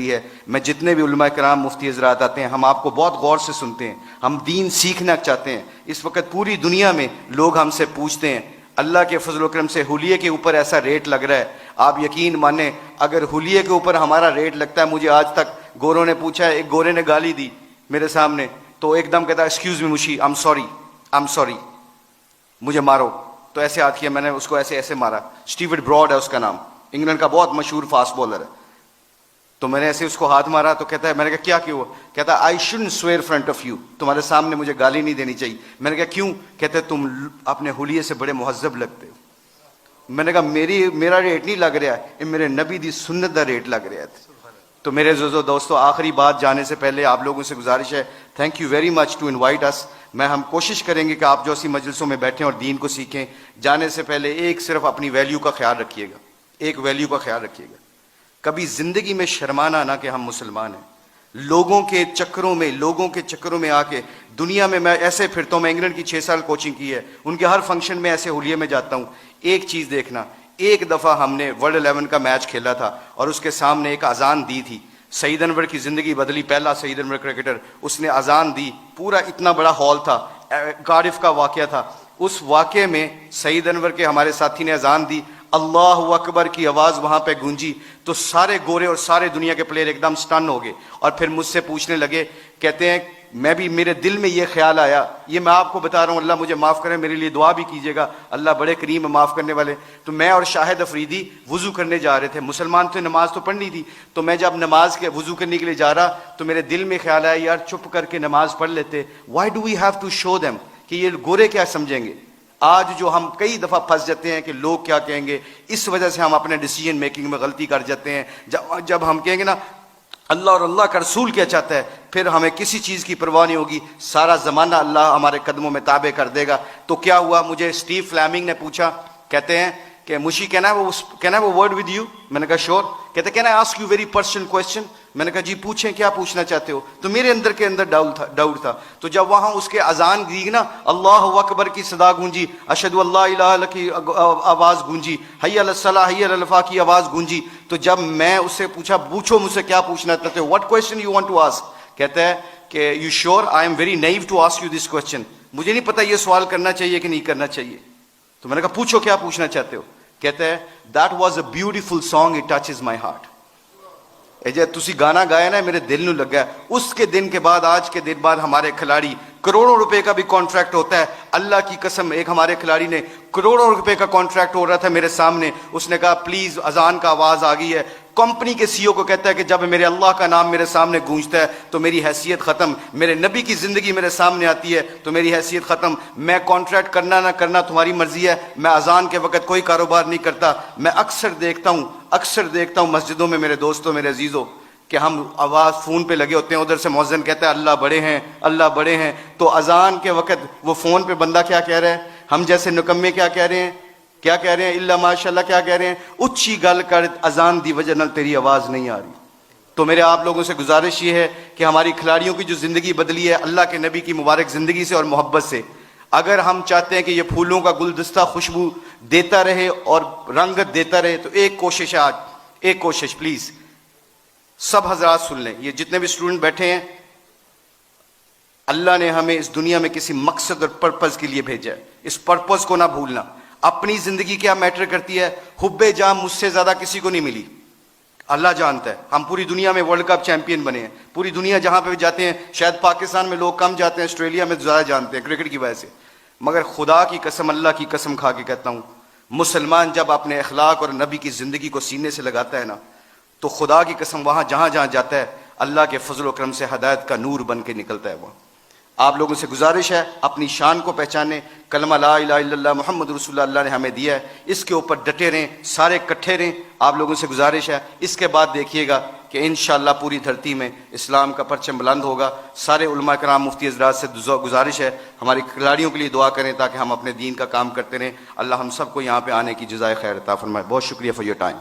ہے. میں جتنے بھی علماء کرام مفتی حضرات آتے ہیں ہم آپ کو بہت غور سے سنتے ہیں, ہم دین سیکھنا چاہتے ہیں. اس وقت پوری دنیا میں لوگ ہم سے پوچھتے ہیں, اللہ کے فضل و کرم سے حلیے کے اوپر ایسا ریٹ لگ رہا ہے, آپ یقین مانیں اگر حلیے کے اوپر ہمارا ریٹ لگتا ہے, مجھے آج تک گوروں نے پوچھا ہے, ایک گورے نے گالی دی میرے سامنے تو ایک دم کہتا ایکسکیوز می مشی, آئی ایم سوری, مجھے مارو. تو ایسے ہاتھ کیا, میں نے اس کو ایسے ایسے مارا. اسٹیورٹ براڈ ہے اس کا نام, انگلینڈ کا بہت مشہور فاسٹ بالر ہے. تو میں نے ایسے اس کو ہاتھ مارا تو کہتا ہے, میں نے کہا کیا کیوں؟ کہتا ہے I shouldn't severe front of you, تمہارے سامنے مجھے گالی نہیں دینی چاہیے. میں نے کہا کیوں؟ کہتا ہے تم اپنے حلیے سے بڑے مہذب لگتے ہو. میں نے کہا میرا ریٹ نہیں لگ رہا ہے, یہ میرے نبی دی سنت دا ریٹ لگ رہا ہے. تو میرے عزیزو دوستو, آخری بات جانے سے پہلے آپ لوگوں سے گزارش ہے, thank you very much to invite us. ہم کوشش کریں گے کہ آپ جو اسی مجلسوں میں بیٹھیں اور دین کو سیکھیں. جانے سے پہلے ایک صرف اپنی ویلیو کا خیال رکھیے گا, ایک ویلیو کا خیال رکھیے گا. کبھی زندگی میں شرمانا نہ کہ ہم مسلمان ہیں. لوگوں کے چکروں میں آ کے دنیا میں ایسے پھرتا ہوں. میں انگلینڈ کی 6 سال کوچنگ کی ہے, ان کے ہر فنکشن میں ایسے حلیے میں جاتا ہوں. ایک چیز دیکھنا, ایک دفعہ ہم نے ورلڈ 11 کا میچ کھیلا تھا اور اس کے سامنے ایک اذان دی تھی. سعید انور کی زندگی بدلی, پہلا سعید انور کرکٹر, اس نے اذان دی. پورا اتنا بڑا ہال تھا, کارڈف کا واقعہ تھا. اس واقعے میں سعید انور کے ہمارے ساتھی نے اذان دی, اللہ اکبر کی آواز وہاں پہ گونجی تو سارے گورے اور سارے دنیا کے پلیئر ایک دم سٹن ہو گئے. اور پھر مجھ سے پوچھنے لگے, کہتے ہیں میں بھی, میرے دل میں یہ خیال آیا, یہ میں آپ کو بتا رہا ہوں, اللہ مجھے معاف کرے, میرے لیے دعا بھی کیجیے گا, اللہ بڑے کریم ہے معاف کرنے والے. تو میں اور شاہد افریدی وضو کرنے جا رہے تھے, مسلمان تھے, نماز تو پڑھنی تھی. تو میں جب نماز کے وضو کرنے کے لیے جا رہا تو میرے دل میں خیال آیا, یار چپ کر کے نماز پڑھ لیتے, why do we have to show them, کہ یہ گورے کیا سمجھیں گے. آج جو ہم کئی دفعہ پھنس جاتے ہیں کہ لوگ کیا کہیں گے, اس وجہ سے ہم اپنے ڈیسیجن میکنگ میں غلطی کر جاتے ہیں. جب ہم کہیں گے نا اللہ اور اللہ کا رسول کیا چاہتا ہے, پھر ہمیں کسی چیز کی پرواہ نہیں ہوگی, سارا زمانہ اللہ ہمارے قدموں میں تابع کر دے گا. تو کیا ہوا, مجھے اسٹیو فلیمنگ نے پوچھا, کہتے ہیں کہ مشی کین آئی وہ ورڈ ود یو. میں نے کہا شور. کہتے can I ask you very personal question. میں نے کہا جی پوچھیں, کیا پوچھنا چاہتے ہو. تو میرے اندر کے اندر ڈاؤٹ تھا. تو جب وہاں اس کے اذان دی نا, اللہ اکبر کی صدا گونجی, اشہد اللہ الہ الا اللہ کی آواز گونجی, حی علی الصلاۃ حی علی الفلاح کی آواز گونجی. تو جب میں اس سے پوچھا, پوچھو مجھ سے کیا پوچھنا چاہتے ہو, what question you want to ask. کہتا ہے کہ you sure I am very new to ask you this question, مجھے نہیں پتا یہ سوال کرنا چاہیے کہ نہیں کرنا چاہیے. تو میں نے کہا پوچھو کیا پوچھنا چاہتے ہو. کہتا ہے that was a beautiful song, it touches my heart. جب تسی گانا گایا نا میرے دل نو لگا ہے. اس کے دن کے بعد, آج کے دن بعد ہمارے کھلاڑی, کروڑوں روپے کا بھی کانٹریکٹ ہوتا ہے, اللہ کی قسم. ایک ہمارے کھلاڑی نے کروڑوں روپے کا کانٹریکٹ ہو رہا تھا میرے سامنے, اس نے کہا پلیز اذان کا آواز آ گئی ہے. کمپنی کے سی او کو کہتا ہے کہ جب میرے اللہ کا نام میرے سامنے گونجتا ہے تو میری حیثیت ختم, میرے نبی کی زندگی میرے سامنے آتی ہے تو میری حیثیت ختم. میں کانٹریکٹ کرنا نہ کرنا تمہاری مرضی ہے, میں اذان کے وقت کوئی کاروبار نہیں کرتا. میں اکثر دیکھتا ہوں مسجدوں میں میرے دوستوں, میرے عزیزوں, کہ ہم آواز فون پہ لگے ہوتے ہیں, ادھر سے مؤذن کہتا ہے اللہ بڑے ہیں, اللہ بڑے ہیں. تو اذان کے وقت وہ فون پہ بندہ کیا کہہ رہا ہے, ہم جیسے نکمے کیا کہہ رہے ہیں, اللہ ماشاء اللہ کیا کہہ رہے ہیں, اچھی گل کر, اذان دی وجہ نال تیری آواز نہیں آ رہی. تو میرے آپ لوگوں سے گزارش یہ ہے کہ ہماری کھلاڑیوں کی جو زندگی بدلی ہے اللہ کے نبی کی مبارک زندگی سے اور محبت سے, اگر ہم چاہتے ہیں کہ یہ پھولوں کا گلدستہ خوشبو دیتا رہے اور رنگت دیتا رہے, تو ایک کوشش ہے آج, ایک کوشش پلیز سب حضرات سن لیں, یہ جتنے بھی اسٹوڈنٹ بیٹھے ہیں, اللہ نے ہمیں اس دنیا میں کسی مقصد اور پرپز کے لیے بھیجا ہے. اس پرپز کو نہ بھولنا. اپنی زندگی کیا میٹر کرتی ہے, حب جام مجھ سے زیادہ کسی کو نہیں ملی, اللہ جانتا ہے. ہم پوری دنیا میں ورلڈ کپ چیمپئن بنے ہیں, پوری دنیا جہاں پہ بھی جاتے ہیں, شاید پاکستان میں لوگ کم جاتے ہیں, آسٹریلیا میں زیادہ جانتے ہیں کرکٹ کی وجہ سے. مگر خدا کی قسم, اللہ کی قسم کھا کے کہتا ہوں, مسلمان جب اپنے اخلاق اور نبی کی زندگی کو سینے سے لگاتا ہے نا, تو خدا کی قسم وہاں جہاں جاتا ہے اللہ کے فضل و کرم سے ہدایت کا نور بن کے نکلتا ہے. وہ آپ لوگوں سے گزارش ہے, اپنی شان کو پہچانے. کلمہ لا الہ الا اللہ محمد رسول اللہ نے ہمیں دیا ہے, اس کے اوپر ڈٹے رہیں, سارے کٹھے رہیں. آپ لوگوں سے گزارش ہے, اس کے بعد دیکھیے گا کہ انشاءاللہ پوری دھرتی میں اسلام کا پرچم بلند ہوگا. سارے علماء کرام مفتی حضرات سے گزارش ہے, ہماری کھلاڑیوں کے لیے دعا کریں تاکہ ہم اپنے دین کا کام کرتے رہیں. اللہ ہم سب کو یہاں پہ آنے کی جزائے خیر عطا فرمائے. بہت شکریہ فار یور ٹائم.